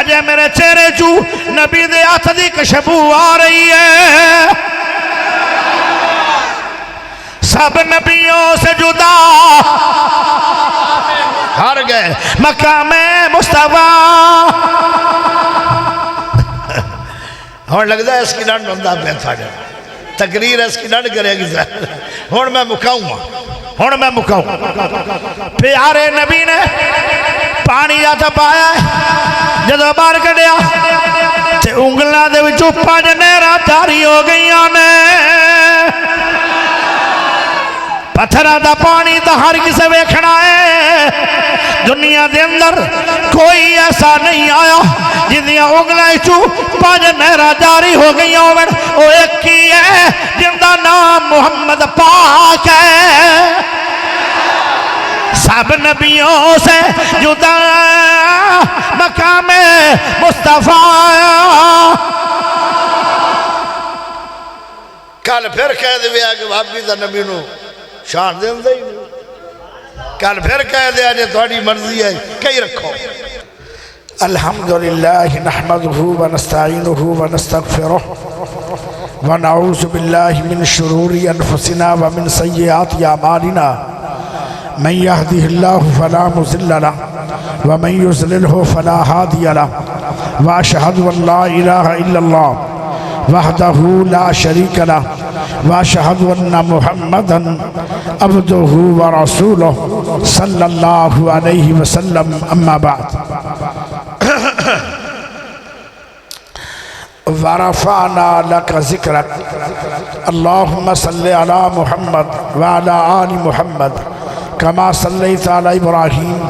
अजय मेरे चेहरे चू नबी दे हथ दी खुशबू आ रही है। सब नबियों से जुदा हार गए मकामे मुस्तफा। हुण लगता है इसकी डंड बंदा पे था तकरीर इसकी डंड करेगी। हुण मैं मुकाऊंगा, हुण मैं मुकाऊं। प्यारे नबी ने पानी हथ पाया, जदों बाहर कढ़िया ते उंगलों दे विचों 5 नहरां जारी हो गई ने। पत्थरां दा पानी तो हर किसे वेखना है। दुनिया दे अंदर कोई ऐसा नहीं आया जिंदियां उंगलों चू 5 नहरां जारी हो गई होवन। वो एक ही है जिंदा नाम मुहम्मद पाक है। सब नबियों से जुदा मकामे मुस्तफा। कल फिर कह दे कि भाभी तो नबी नू शान दे ही नहीं। कल फिर कह दिया जे थोड़ी मर्जी है कहीं रखो। अल्हम्दुलिल्लाह नहमदुहु व नस्तईनुहु व नस्तगफिरुहु व नऊज़ु बिल्लाहि मिन शुरूरि अनफुसिना व मिन सय्यिआति अमालिना। मन यहदिहिल्लाहु फला मुज़िल्ल लहु व मन युज़लिलहु फला हादिय लहु व अशहदु अन ला इलाहा इल्लल्लाह वहदहु ला शरीका लहु व अशहदु अन्न मुहम्मदन अब्दुहु व रसूलुहु सल्लल्लाहु अलैहि वसल्लम। अम्मा बाद वरफ़अना लक ज़िक्रक अल्लाहुम्मा सल्लि अला मुहम्मद व अला आलि मुहम्मद कमा सल्लैता अला इब्राहीम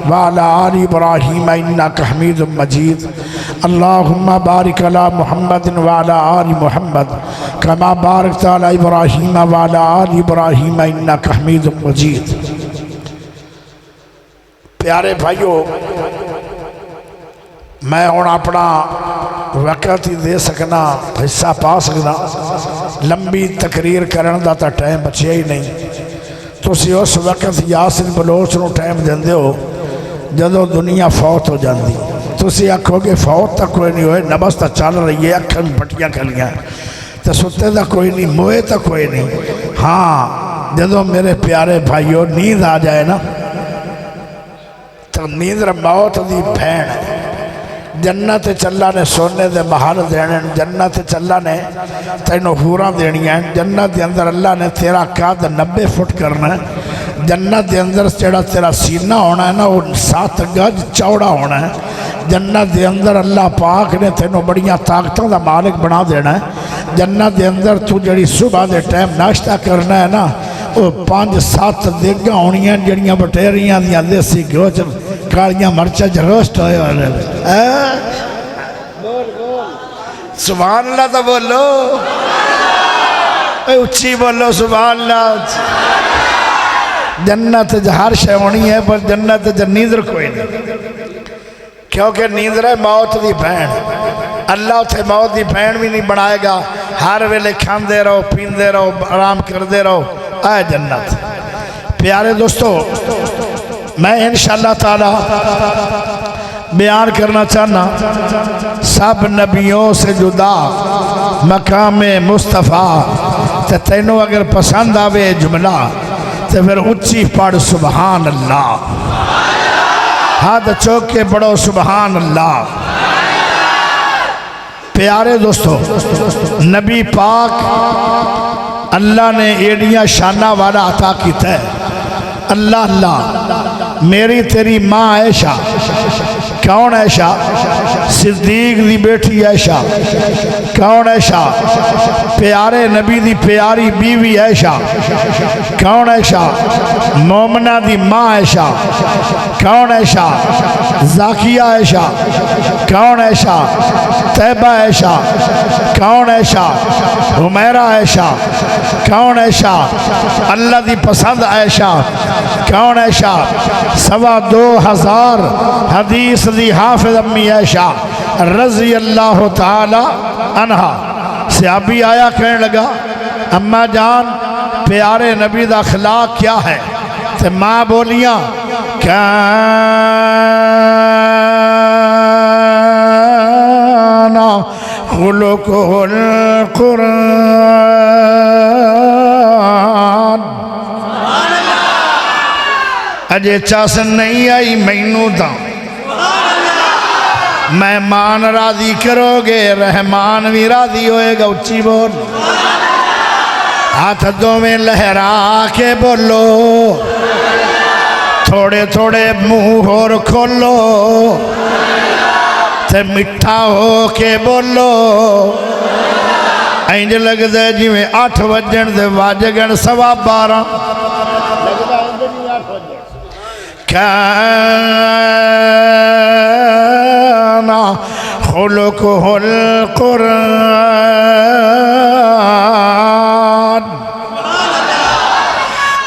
व अला आलि इब्राहीम इन्नका हमीदुम मजीद। अल्लाहुम्मा बारिक अला मुहम्मद व अला आलि मुहम्मद कमा बारकता अला इब्राहीम व अला आलि इब्राहीम इन्नका हमीदुम मजीद। प्यारे भाइयों, मैं हुण अपना वक़्त ही दे सकना, हिस्सा पा सकना। लंबी तकरीर करने का तो टाइम बचिया ही नहीं। तुसी उस वक़्त यासिन बलोच नूं टाइम देंदे हो जदों दुनिया फौत हो जाती। तुसी आखोगे फौत तो कोई नहीं होए, नबस तो चल रही है, अखां में पट्टियां खलियां तो सुते तो कोई नहीं, मोए तो कोई नहीं। हाँ, जदों मेरे प्यारे भाइयों नींद आ जाए ना तो नींद मौत की भैन है। जन्नत चल्ला ने सोने दे महल देने, जन्नत चल्ला ने तेनों हूरां देनियां। जन्नत के अंदर अल्लाह ने तेरा कद 90 फुट करना है। जन्नत के अंदर जेड़ा तेरा सीना होना है ना वो 7 गज चौड़ा होना है। जन्नत के अंदर अल्लाह पाक ने तेनों बड़ियां ताकतों का मालिक बना देना है। जन्नत के अंदर तू जड़ी सुबह के टाइम नाश्ता करना है ना वो 5-7 देगा होनियां जड़ियां बटेरियां दियां देसी घ्यो च कालियां मर्चा च रोस्ट होए वाले। सुभान अल्लाह तो बोलो, उच्ची बोलो सुभान अल्लाह। जन्नत हर शय होनी है पर जन्नत नींदर कोई नहीं, क्योंकि नींदर है मौत की भैन। अल्लाह उसे मौत की भैन भी नहीं बनाएगा। हर वेले खाते रहो, पींदे रहो, आराम करते रहो, आए जन्नत। प्यारे दोस्तों, मैं इंशाअल्लाह ताला बयान करना चाहना सब नबियों से जुदा मकामे मुस्तफ़ा। तो तेनों अगर पसंद आवे जुमला तो फिर उच्ची पढ़ सुबहान अल्लाह। हाथ चौक के पढ़ो सुबहान अल्लाह। प्यारे दोस्तों, नबी पाक अल्लाह ने एडिया शाना वाला अता किया है। अल्लाह अल्लाह मेरी तेरी माँ ऐशा। कौन ऐशा? सिद्दीक दी बेटी ऐशा। कौन ऐशा? प्यारे नबी दी प्यारी बीवी ऐशा। कौन ऐशा? मोमना दी माँ ऐशा। कौन ऐशा? जाकिया ऐशा। कौन ऐशा? तैबा ऐशा। कौन ऐशा? हुमैरा ऐशा। कौन ऐशा? अल्लाह दी पसंद ऐशा। कौन ऐशा? 2,25,000 हदीस दी हाफिज अम्मी ऐशा रजी अल्लाह ताला अन्हा। सहाबी आया कहने लगा, अम्मा जान प्यारे नबी दा अखलाक क्या है? तो माँ बोलियां खुलुकुल कुरान। अजे चस नहीं आई मैनू तो मेहमान राजी करोगे, रहमान भी राजी होएगा। उच्ची बोल, हाथ दोवें लहरा के बोलो, थोड़े थोड़े मुंह और खोलो ते मिठा हो के बोलो। इंज लगता है जिमें 8 वजन दे वज गण 12:15। काना खुलुकुल कुरान।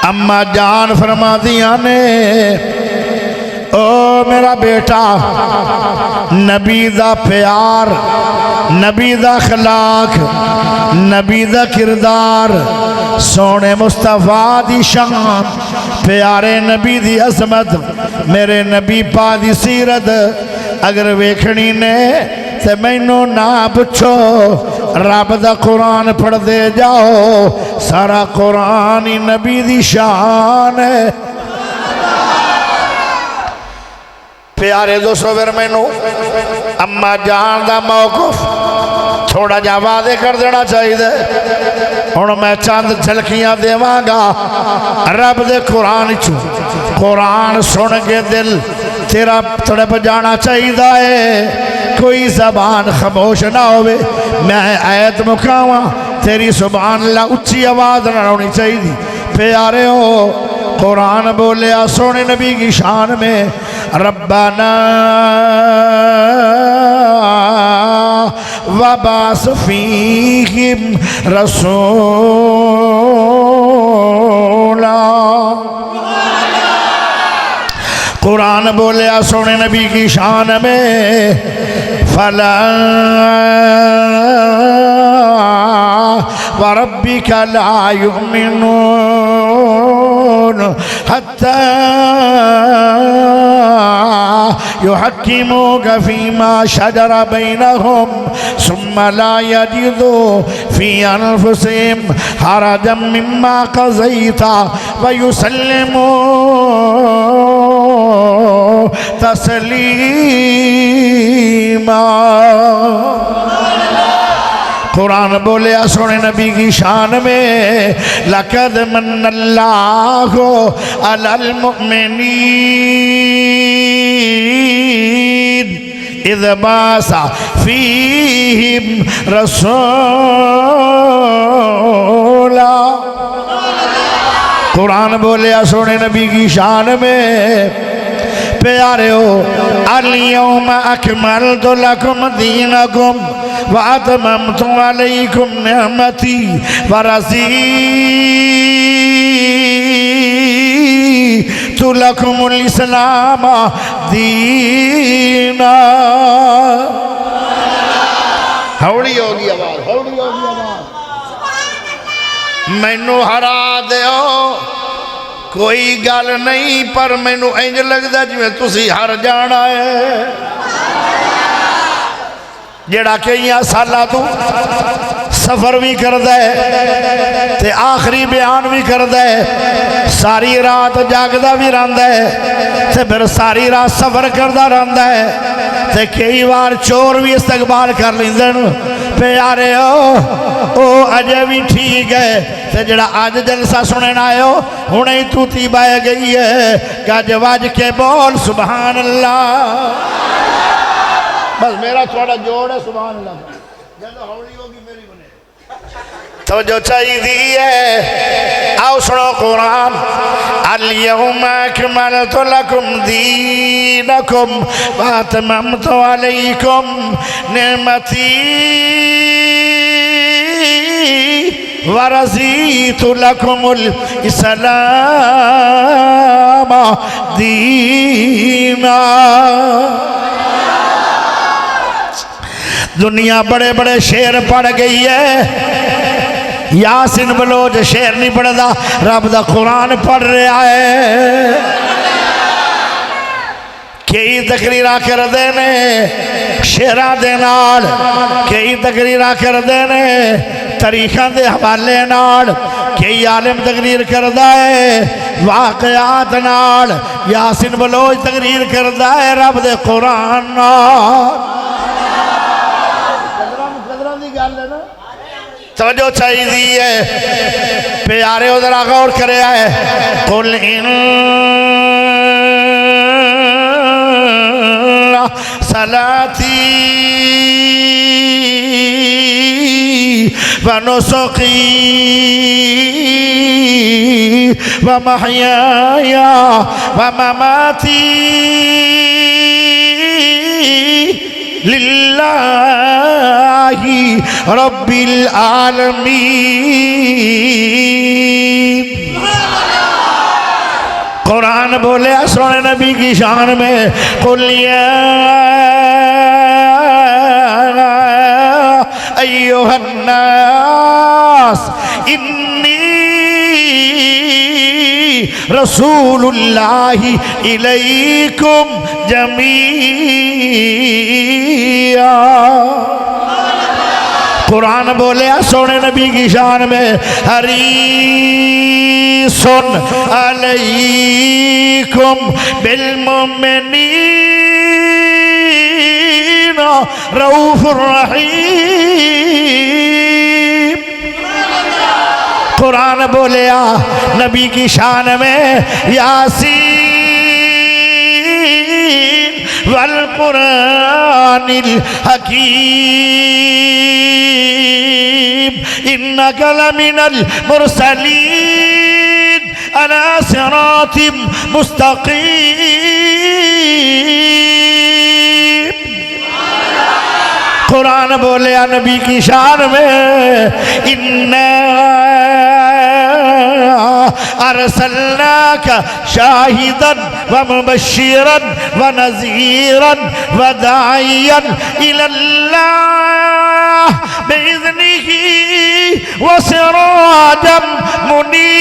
अम्मा जान फरमादियां ने, ओ मेरा बेटा, नबी दा प्यार, नबी दा अखलाक, नबी दा किरदार, सोने मुस्तफा दी शान, प्यारे नबी दी अजमत, मेरे नबी पा दी सीरत अगर वेखनी ने ते मैनू ना पुछो। रब दा कुरान पढ़ते जाओ, सारा कुरान ही नबी दी शान है। प्यारे दोस्तों, फिर मैनू अम्मा जान दा मौकफ थोड़ा जा वादे कर देना चाहिए। हुण मैं चंद झलकियां देवांगा रब दे कुरान चू। कुरान सुन के दिल तेरा तड़प जाना चाहिए है, कोई जबान खामोश ना होवे। मैं आयत मुकावा, तेरी सुभान अल्लाह उच्ची आवाज ना होनी चाहिए। प्यारे हो, कुरान बोलिया सोने नबी की शान में, रब्बाना वबास फीहिम रसूला। कुरान बोलिया सोने नबी की शान में, फला व रब्बिका ला युमिनून हत्ता युहक्किमूका फीमा शजरा बैनहुम सुम्मा ला यजिदू फी अनफुसिहिम हरजम मिम्मा क़ज़ैता व युसल्लिमू तस्लीमा। कुरान बोलिया सोने नबी की शान में, लक़द मन्नल्लाहु अलल मुमिनीन इज़ बासा फीहिम रसूला। कुरान बोलिया सोने नबी की शान में, प्यारे हो, अल-यौम अकमलतु लकुम दीनकुम व अतममतु अलैकुम निअमती व रज़ीतु लकुमुल इस्लाम दीना। हौली होगी आवाज, हौली होगी आवाज। मैनू हरा दियो कोई गल नहीं, पर मैनू इंज लगता जिवें तुसी हार जाना है। जेड़ा कई सालां तू सफर भी करदा है ते आखिरी बयान भी करदा है, सारी रात जागदा भी रहिंदा है ते फिर सारी रात सफर करदा रहिंदा है ते कई बार चोर भी इस्तकबाल कर लेंदे न। प्यारे ओ अजे भी ठीक है ते जेड़ा अज जलसा सुनन आयो हुणे ही तूती बह गई है। गज वज के बोल सुभान अल्लाह। बस मेरा थोड़ा जोड़ है सुभान अल्लाह। जब हौली होगी मेरी बने तो जो चाहिए। आओ सुनो कुरान, अल-यौमा अकमलतु लकुम दीनकुम व अतममतु अलैकुम निअमती व रज़ीतु लकुमुल इस्लाम दीना। दुनिया बड़े बड़े शेर पढ़ गई है, यासिन बलोच शेर नहीं पढ़ता, रब दा कुरान पढ़ रहा है। कई तकरीरा करते ने शेरा दे नाल, कई तकरीरा करते ने तारीखां दे हवाले नाल, कई आलिम तकरीर करता है वाकयात नाल, यासिन बलोच तकरीर करता है रब दे कुरान नाल। कदरां दी गल है ना, तवज्जो चाहिए प्यारे उधर गौर करे है। कुल इन सलाती व नुसुकी व महयाया व ममाती लिल्लाहि रब्बिल आलमीन। कुरान बोले सोने नबी की शान में, कुल या अय्युहन्नास इन्नी रसूलुल्लाहि इलैकुम जमीआ। कुरान बोले सोने नबी की शान में, हरीसुन अलैकुम बिल मुमिनीन रऊफुर रहीम। कुरान बोले नबी की शान में, यासीन वल कुरानिल हकीम इन्नका लमिनल मुरसलीन अला सिरातिम मुस्तकीम। कुरान बोले नबी की शान में, इन्ना अरसलनाका शाहिदन व मुबश्शिरन व नज़ीरन व दाइयन इलल्लाह बिइज़्निही व सिराजम मुनीरा।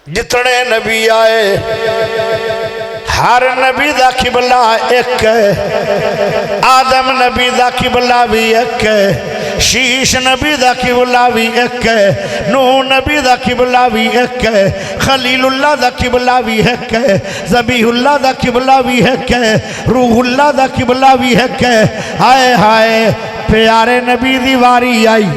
जितने नबी आए हर नबी दा किबला एक है, आदम नबी दा किबला भी एक है, शीश नबी दा किबला भी एक है, नूह नबी दा किबला भी एक है, खलीलुल्लाह दा किबला भी एक है, ज़बीहुल्लाह दा किबला भी एक है, रूहुल्लाह दा किबला भी एक है। हाय हाय प्यारे नबी दी वारी आई,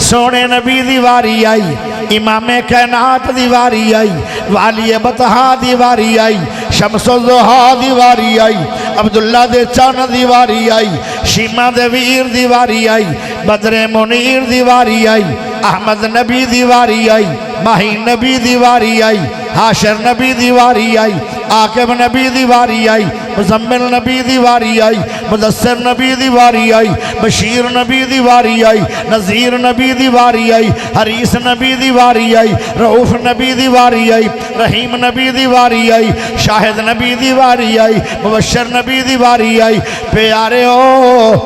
सोने नबी दी वारी आई, इमामे कैनात दी वारी आई, वाली बतहा दी वारी आई, शमसुज़्ज़ोहा दी वारी आई, अब्दुल्ला दे चन दी वारी आई, शीमा दे वीर दी वारी आई, बदरे मुनीर दी वारी आई, अहमद नबी दी वारी आई, माही नबी दी वारी आई, हाशर नबी दी वारी आई, आकिब नबी दी वारी आई, मुज़म्मिल नबी दी वारी आई, मुदस्सिर नबी दी वारी आई, बशीर नबी दी वारी आई, नज़ीर नबी दी वारी आई, हरीस नबी दी वारी आई, रऊफ नबी दी वारी आई, रहीम नबी दी वारी आई, शाहिद नबी दी वारी आई, मुबश्शिर नबी दी वारी आई। प्यारे ओ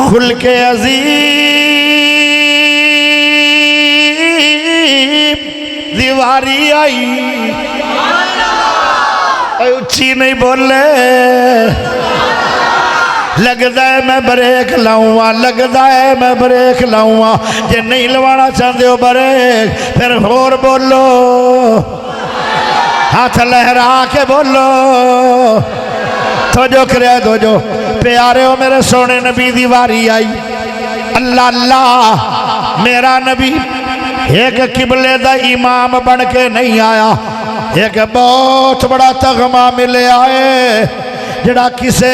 खुल के अज़ीम दीवारी आई, उच्ची नहीं बोले, लगता है मैं ब्रेक लाऊंगा, लगता है मैं ब्रेक लाऊंगा। जे नहीं लवाना चाहते हो ब्रेक फिर होर बोलो, हाथ लहरा के बोलो, तो जो करे तो जो। प्यारे हो मेरे सोने नबी दी वारी आई, अल्लाह अल्लाह मेरा नबी एक किबले दा इमाम बन के नहीं आया, एक बहुत बड़ा तगमा मिले आए जड़ा किसे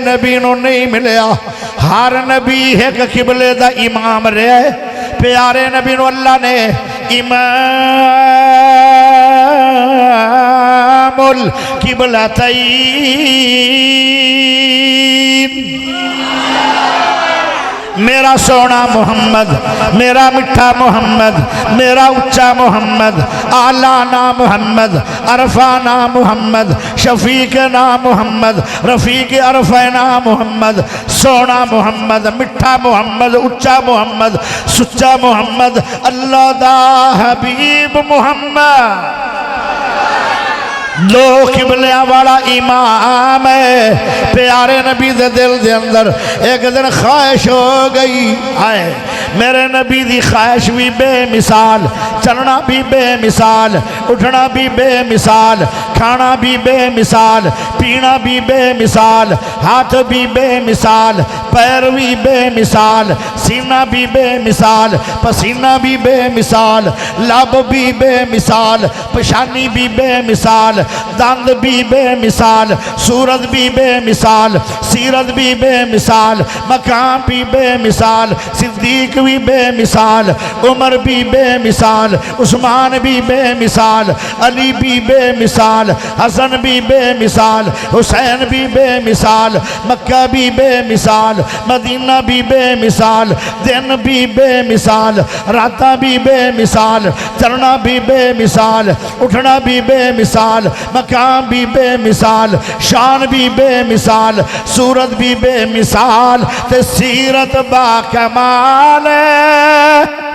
नबी नू नहीं मिलया। हर नबी एक किबले दा इमाम रहे, प्यारे नबी नू अल्लाह ने इमामुल किबलतैन मेरा सोना मोहम्मद, मेरा मिठा मोहम्मद, मेरा उच्चा मोहम्मद, आला ना मोहम्मद, अरफा ना मोहम्मद, शफीक ना मोहम्मद, रफीक अरफा ना मोहम्मद, सोना मोहम्मद, मिठा मोहम्मद, उच्चा मोहम्मद, सुच्चा मोहम्मद, अल्लाह दा हबीब मोहम्मद। दो किबलियां वाला इमाम है। प्यारे नबी दे दिल दे अंदर एक दिन ख्वाहिश हो गई, आए मेरे नबी दी ख्वाहिश भी बेमिसाल, चलना भी बेमिसाल, उठना भी बेमिसाल, खाना भी बेमिसाल, पीना भी बेमिसाल, हाथ भी बेमिसाल, पैर भी बेमिसाल, सीना भी बेमिसाल, पसीना भी बेमिसाल, लब भी बेमिसाल, पेशानी भी बेमिसाल, दंद भी बेमिसाल, सूरत भी बेमिसाल, सीरत भी बेमिसाल, मकाम भी बेमिसाल, सिद्दीक भी बेमिसाल, उमर भी बेमिसाल, उस्मान भी बेमिसाल, अली भी बेमिसाल, हसन भी बेमिसाल, हुसैन भी बेमिसाल, मक्का भी बेमिसाल, मदीना भी बेमिसाल, दिन भी बेमिसाल, राता भी बेमिसाल, चलना भी बेमिसाल, उठना भी बेमिसाल, मकाम भी बेमिसाल, शान भी बेमिसाल, सूरत भी बेमिसाल, ते सीरत बा कमाल है।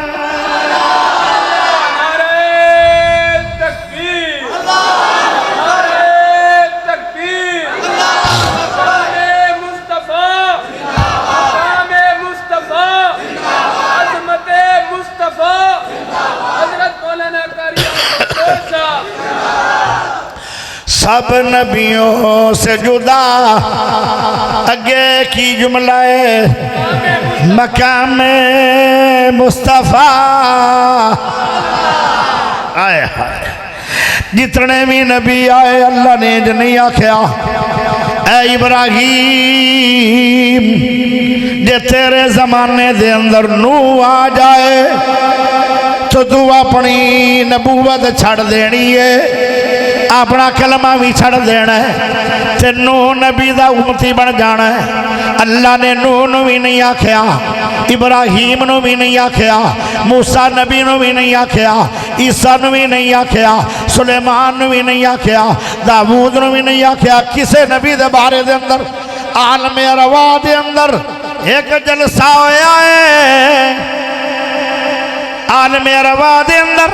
सब नबियों से जुदा अगे की जुमला है मकाम मुस्तफ़ा। आए हाय जितने भी नबी आए अल्लाह ने ज नहीं आख्या ऐ इब्राहीम जे तेरे जमाने दे अंदर नूह आ जाए तो तू अपनी नबूवत छड़ देनी है, अपना कलमा भी छड़ देना है, ते नूह नबी दा उम्मती बन जाना है। अल्लाह ने नूह नू भी नहीं आख्या, इब्राहीम नू भी नहीं आख्या, मूसा नबी नू भी नहीं आख्या, ईसा नू भी नहीं आख्या, सुलेमान नू भी नहीं आख्या, दाऊद नू भी नहीं आख्या। किसे नबी दे बारे दे अंदर आलम अरवा दे अंदर एक जलसा होया है, आलम अरवा दे अंदर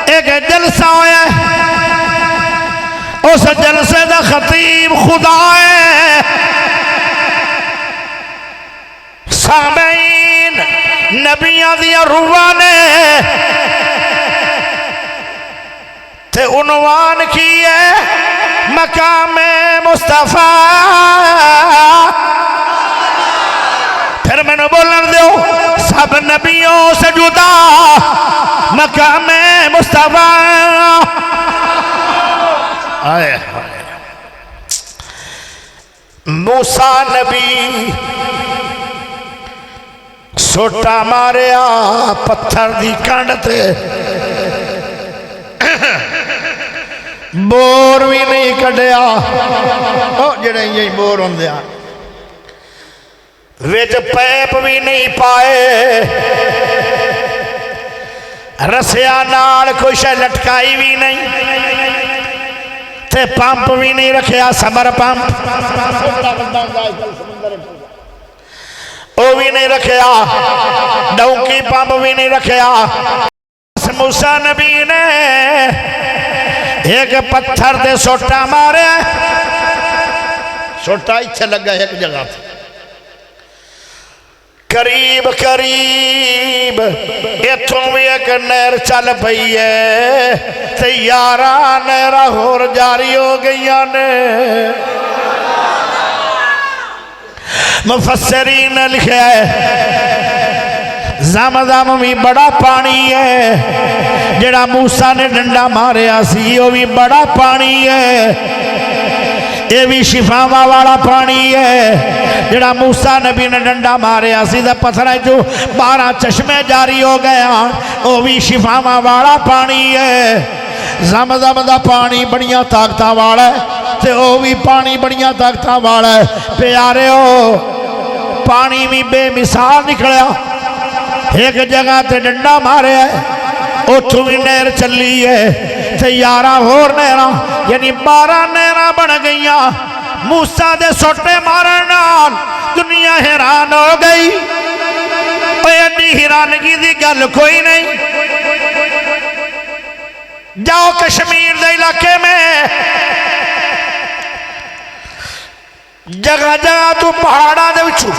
एक जलसा होया है, उस जलसे का खतीब खुदा है। सामीन नबियां दियां रूहां ने ते उन्वान की है मकाम मुस्तफा। फिर मैंने बोलन दो सब नबियों से जुदा मकाम मुस्तफा। आए मूसा नबी सोटा मारिया पत्थर दी कंड ते, बोर भी नहीं कढ़िया, जेड़े यही बोर होंदे आ, विच पैप भी नहीं पाए, रसिया नाल कोई शै लटकाई भी नहीं, ते पंप भी नहीं रखिया, समर पंप वो भी नहीं रखिया, डौकी पंप भी नहीं रखिया। मूसा नबी ने एक पत्थर दे सोटा मारे, सोटा इत्थे लगा एक जगह करीब करीब इथों भी एक नहर चल पई है, ते 11 नहरां होर जारी हो गई ने। मुफस्सिरीन ने लिखा है ज़मज़म भी बड़ा पानी है, जेड़ा मूसा ने डंडा मारिया सी वो भी बड़ा पानी है, ये भी शिफावा वाला पानी है। जेड़ा मूसा नबी ने डंडा मारिया सी ते पत्थर चो 12 चश्मे जारी हो गए, वो भी शिफावा वाला पानी है। ज़मज़म दा पानी बड़िया ताकत वाला है, ते वो भी पानी बड़िया ताकत वाला है। प्यारे हो पानी भी बेमिसाल निकलिया। एक जगह ते डंडा मारिया उथों भी नहर चली है ते 11 होर नहर यानी 12 नहर बन गई। मूसा दे सोटे मारन नाल दुनिया हैरान हो गई। एडी हैरानगी की गल कोई नहीं। जाओ कश्मीर के इलाके में जगह जगह तू पहाड़ा दे विचों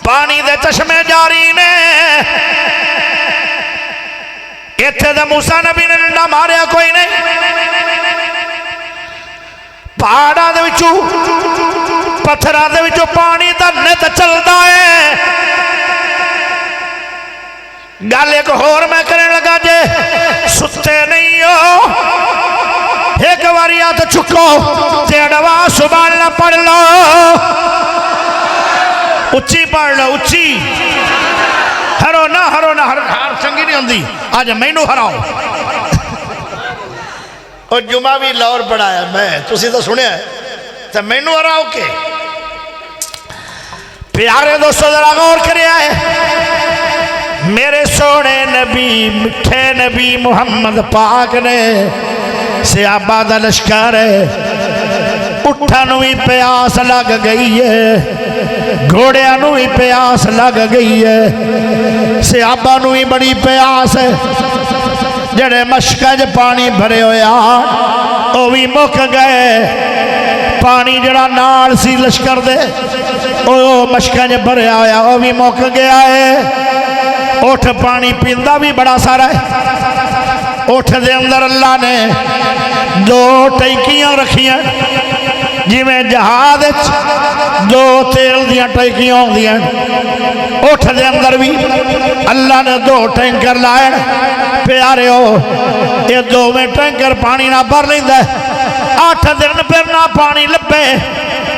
पानी दे चश्मे जारी ने। इत्थे ते मूसा नबी ने डंडा मारिया कोई नहीं। पहाड़ा दे विचों पत्थरां दे विचों पानी दा नित चलदा है। गल एक होर मैं करन लगा, जे सुते नहीं हो एक बारी हाथ चुको ते अडवा सुभान अल्लाह पढ़ लो। उच्ची पढ़ लो, उच्ची। हरो ना हार चंगी नहीं होंदी। आज मैनू हराओ। और जुमा भी लाहौर पढ़ाया मैं, तुसी तो सुनिया तो मैनू हराओ के। प्यारे दोस्तों जरा गौर करिया है, मेरे सोने नबी मिठे नबी मुहम्मद पाक ने सहाबा दा लश्कर उठन भी प्यास लग गई है, घोड़िया भी प्यास लग गई है, सहाबा भी बड़ी प्यास है। जड़े मशका च पानी भरे होया वो भी मुक गए। पानी जड़ा नाल सी लश्कर दे ओ मशका च भरया होया वो भी मुक गया है। उठ पानी पींदा भी बड़ा सारा है। उठ दे अंदर अल्लाह ने 2 टैंकियां रखियां, जिमें जहाज 2 तेल दियां टैंकियां होंदियां। उठ दे अंदर भी अल्लाह ने 2 टैंकर लाए। प्यारे हो ये 2वें टैंकर पानी ना भर लेंदा। 8 दिन फिर ना पानी लभे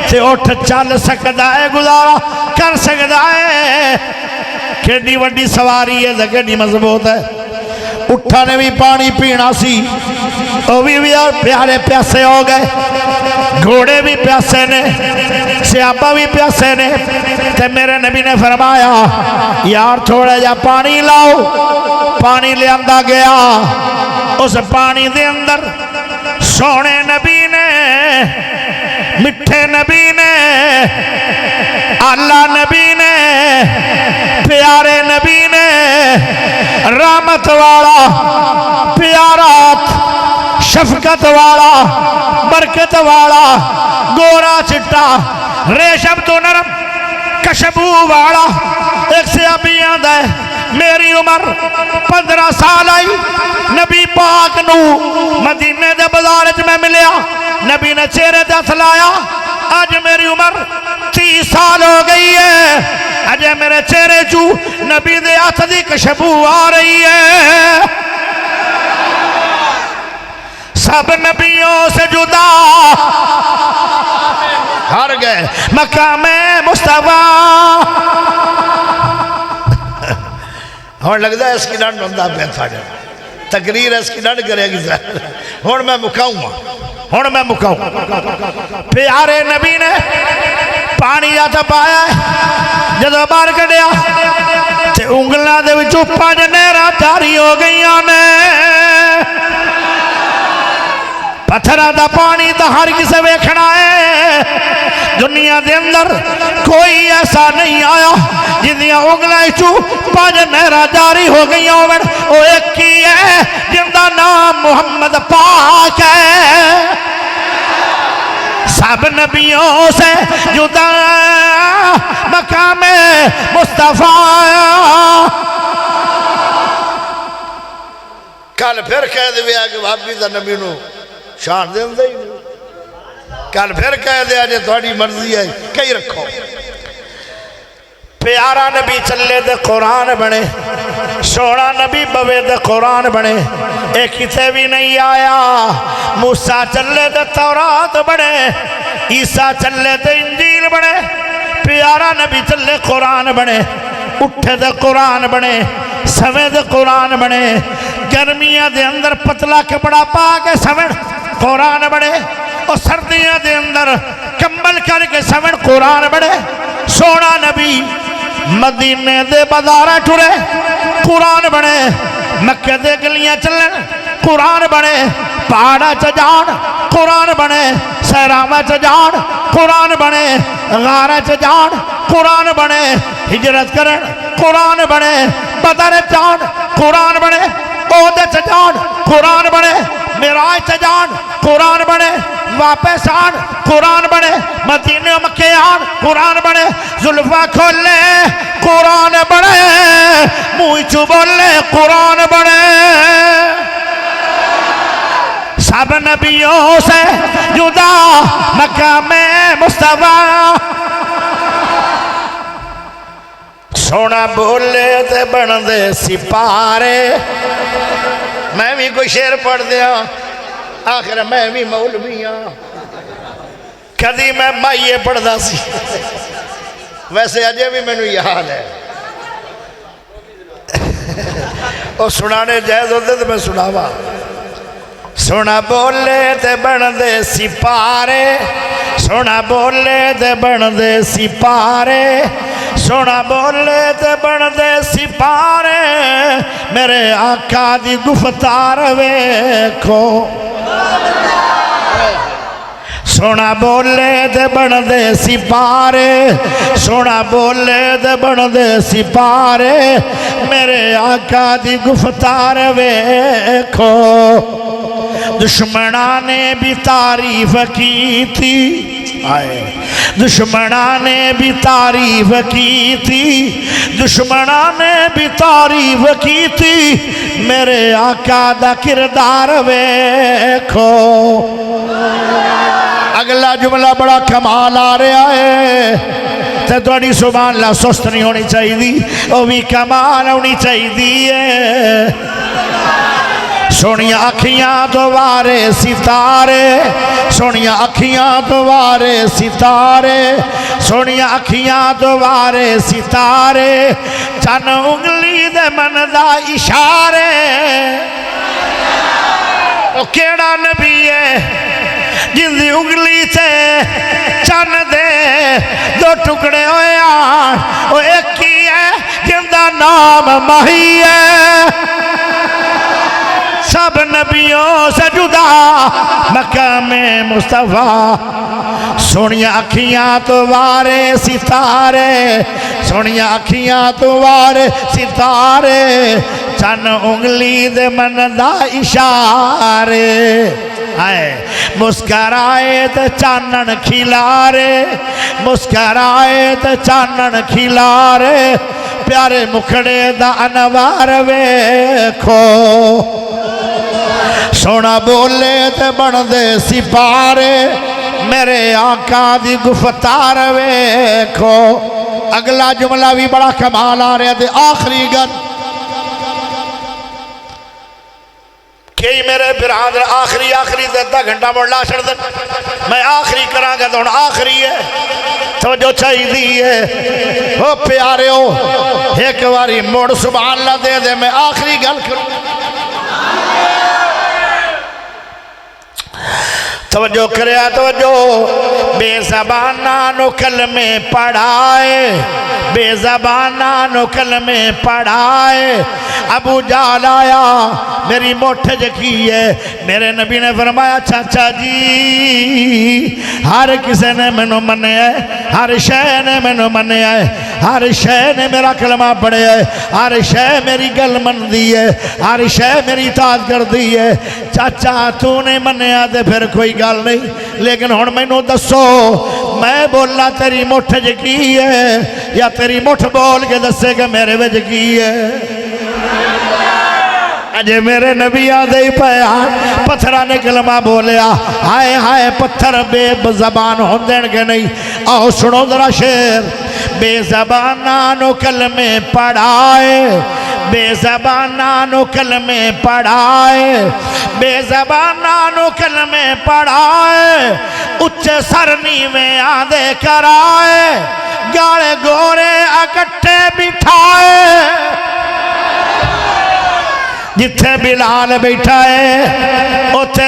ते उठ चल सकदा है, गुजारा कर सकदा है। केडी वड्डी सवारी है तो केडी मजबूत है। उठा ने भी पानी पीना सी, वो भी यार प्यारे प्यासे हो गए। घोड़े भी प्यासे ने, सहाबा भी प्यासे ने। ते मेरे नबी ने फरमाया यार थोड़ा जा पानी लाओ। पानी लियांदा गया। उस पानी दे अंदर सोने नबी ने, मिठे नबी ने, आला नबी ने, प्यारे नबी ने, रहमत वाला, प्यारा, शफकत वाला, बरकत वाला, गोरा चिट्टा, रेशम तो नरम, कशबू वाला एक सहाबी आंदा है मेरी उम्र 15 साल आई। नबी पाक नू मदीने दे बाजार च मैं मिलिया। नबी ने चेहरे ते हथ लाया। अज मेरी उम्र 30 साल हो गई है। अजय मेरे चेहरे चू नबी दे हथ दी खुशबू आ रही है। सब नबियों से जुदा हर गए मकामे मुस्तफा। हुण लगता है इसकी डंड बंदा पे साढ़े तकरीर इसकी डंड करेगी। हुण मैं मुकाऊंगा, हुण मैं मुकाऊं। प्यारे नबी ने पानी हथ पाया, जदों बाहर कढ़िया ते उंगलों दे विचों 5 नहरां जारी हो गई ने। पत्थरां दा पानी तो हर किसे वेखना है। दुनिया दे अंदर कोई ऐसा नहीं आया जिंदियां उंगलों चू 5 नहरां जारी हो गई होवन। वो एक ही है जिंदा नाम मुहम्मद पाक है। सब नबियों से जुदा मकामे मुस्तफा। कल फिर कह दिया कि भाभी का नबी नू शान दे ही नहीं। कल फिर कह दिया जे थोड़ी मर्जी है कही रखो। प्यारा नबी चले तो कुरान बने, सोना नबी बवे तो कुरान बने। एक किसे भी नहीं आया। मूसा चले तो तौरात बने, ईसा चले तो इंजील बने। प्यारा नबी चले कुरान बने, उठे तो कुरान बने, सवे तो कुरान बने। गर्मियां दे अंदर पतला कपड़ा पा के सवण कुरान बने, और सर्दियों के अंदर कंबल करके सवण कुरान बने। सोना नबी मदीने दे बाजार टुरे कुरान बने, मक्के दे गलियां चलन कुरान बने, पहाड़ा च जान कुरान बने, सहरावां च जान कुरान बने, गारा च जान कुरान बने, हिजरत करन कुरान बने, बदर जान कुरान बने, ओहदे च जान कुरान बने, मिराज च जान कुरान बने, वापस आन कुरान बने, मदीने मक्के आन कुरान बने, जुल्फा खोले कुरान बने, मुंह चु बोले कुरान बने। सब नबियों से जुदा मकाम मुस्तफा, सोना बोले ते बनदे सिपारे। मैं भी कोई शेर पढ़ दिया, आखिर मैं भी मौलवी हाँ। कदी मैं माइये पढ़दा सी, वैसे अजे भी मैनू याद है। और सुनाने जायज होते तो मैं सुनावा। सोना बोले ते बनदे सिपारे, सोना बोले ते बनदे सिपारे, सोना बोले ते बनदे सिपारे, मेरे आका दी गुफ्तार वेखो। सोना बोले ते बनदे सिपारे, सोना बोले ते बनदे सिपारे, मेरे आका दी गुफ्तार वेखो। दुश्मना ने भी तारीफ की थी, आए दुश्मना ने भी तारीफ की थी, दुश्मना ने भी तारीफ की थी, मेरे आका दा किरदार वेखो। अगला जुमला बड़ा कमाल आ रहा है, तो थोड़ी सुभान अल्लाह सुस्त नहीं होनी चाहिए, वो भी कमाल होनी चाहिए। सोनिया अखियां तो वारे सितारे, सोनिया अखियां तो वारे सितारे, सोनिया अखियां तो वारे सितारे, चन उंगली दे मन दा इशारे। ओ केड़ा नबी है जिंदी उंगली से चन दे दो टुकड़े होए आन, ओ एक ही है जिंदा नाम माही है। सब नबियों से जुदा मकाम मुस्तफा, सोनिया अखियां तो वारे सितारे, सोनिया अखियां तो वारे सितारे, चन उंगली दे मन दा इशारे। आए मुस्कराए तो चानन खिलारे, मुस्कराए तो चानन खिलारे, प्यारे मुखड़े दा अनवार वेखो। सोना बोले ते बनदे सिपारे, मेरे आका दी गुफ्तार वेखो। अगला जुमला भी बड़ा कमाल आ रहा है। आखिरी गल कई मेरे बिरादर आखिरी आखिरी अद्धा घंटा मुड़ ला छड़ दे, मैं आखिरी करांगा तो हुण आखिरी है, तो जो चाहिए हो प्यारे हो एक बारी मुड़ सुभान अल्लाह दे दे, मैं आखिरी गल करूं। तवज्जो करे तवज्जो। बेज़बाना नो कलमे पढ़ाए, बेज़बाना नो कलमे पढ़ाए, अबू जाल आया मेरी मोठ जकी है, मेरे नबी ने फरमाया चाचा जी हर किसी ने मैनू मन्या है, हर शह ने मैनू मन्या है, हर शह ने मेरा कलमा पढ़िया है, हर शह मेरी गल मनदी है, हर शह मेरी ताद करदी है। चाचा तू नहीं मन्या तो फिर कोई गल नहीं, लेकिन हुण मैनू दसो मैं बोलना तेरी मुठ च की है या तेरी मुठ बोल के दसेगा मेरे विच की है। अजे मेरे नबी आदे ही पाया पत्थरा ने कलमा बोलिया, हाय हाय पत्थर बेज़बान होंदे के नहीं। आओ सुनो जरा शेर। बेज़बाना नो कलमे पढ़ाए, बेज़बाना नो कलमे पढ़ाए, बेज़बाना नो कलमे पढ़ाए, उच्चे सर नीवें आदे कराए, गाले गोरे इकट्ठे बिठाए, जिथे बिलाल बैठा है उथे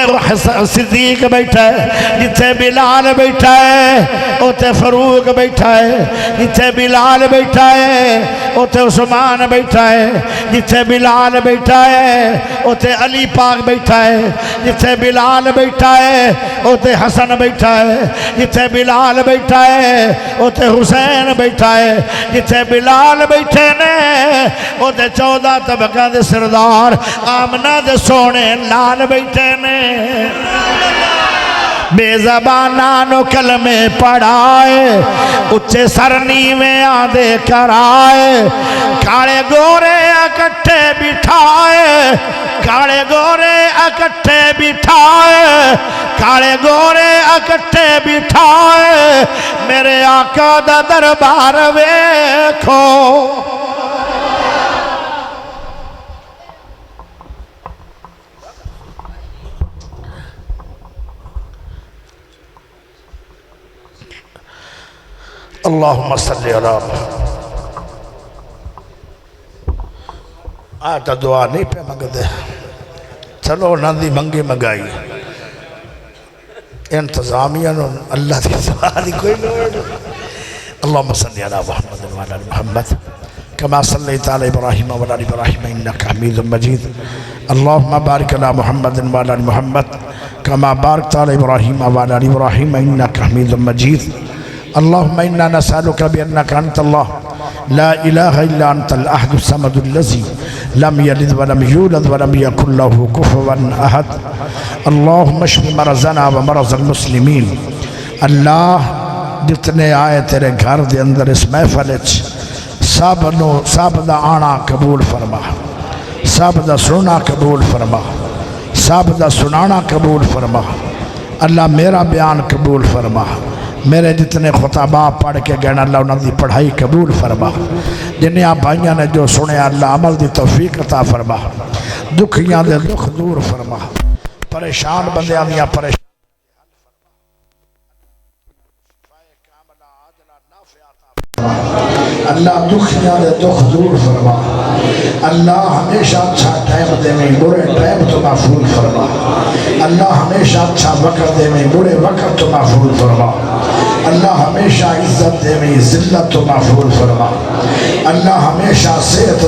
सिद्दीक बैठा है, जिथे बिलाल बैठा है उथे फरूक बैठा है, जिथे बिलाल बैठा है उथे उस्मान बैठा है, जिथे बिलाल बैठा है उथे अली पाक बैठा है, जिथे बिलाल बैठा है उथे हसन बैठा है, जिथे बिलाल बैठा है उथे हुसैन बैठा है, जिथे बिलाल बैठे ने उथे 14 तबका दे सरदार आमना दे सोने लाल बैठे ने। बेज़बाना नो कलमे पढ़ाए उच्चे सर नीवे आदे कराए, काले गोरे इकट्ठे बिठाए, काले गोरे इकट्ठे बिठाए, काले गोरे इकट्ठे बिठाए, मेरे आका दा दरबार वेखो। अल्लाहुम्मा सल्ली अला आता दुआ नहीं पे मंगते, चलो उन्होंने मंगी मंगाई इंतजामिया अल्लाह की दुआ की कोई लोड़। अल्लाहुम्मा सल्ली अला मुहम्मद व अला मुहम्मद कमा सल्लैता अला इब्राहीम व अला इब्राहीम इन्नका हमीदुम मजीद। अल्लाहुम्मा बारिक अला मुहम्मद व अला मुहम्मद कमा बारकता अला इब्राहीम व अला इब्राहीम इन्नका हमीदुम मजीद। अल्लाहुम्मा इन्ना नसअलुका बिअन्नका अंतल्लाह ला इलाहा इल्ला अंतल अहदुस समदुल लज़ी लम यलिद व लम यूलद व लम यकुल लहू कुफुवन अहद। अल्लाहुम्मा अश्फि मरज़ना व मरज़ल मुस्लिमीन। अल्लाह जितने आए तेरे घर के अंदर इस महफल सब दा आना कबूल फरमा, सब दा सुनना कबूल फरमा, सब दा सुनाना कबूल फरमा। अल्लाह मेरा बयान कबूल फरमा, मेरे जितने खुताबा पढ़ के गए अल्लाह उन्होंने पढ़ाई कबूल फरमा। जिन्हें भाइयों ने जो सुने अल्लाह अमल की तौफीक अता फरमा, दुखियां दे दुख दूर फरमा, परेशान बंदियां दियां परेशान अल्लाह दुखियां दे दुख दूर फरमा। अल्लाह हमेशा अच्छा टाइम देवे, बुरे टाइम तो महफूज फरमा। अल्लाह हमेशा अच्छा वक़्त देवे, बुरे वक़्त तो महफूज फरमा। अल्लाह हमेशा इज्जत देवे, जिल्लत तो महफूज फरमा। अल्लाह हमेशा सेहत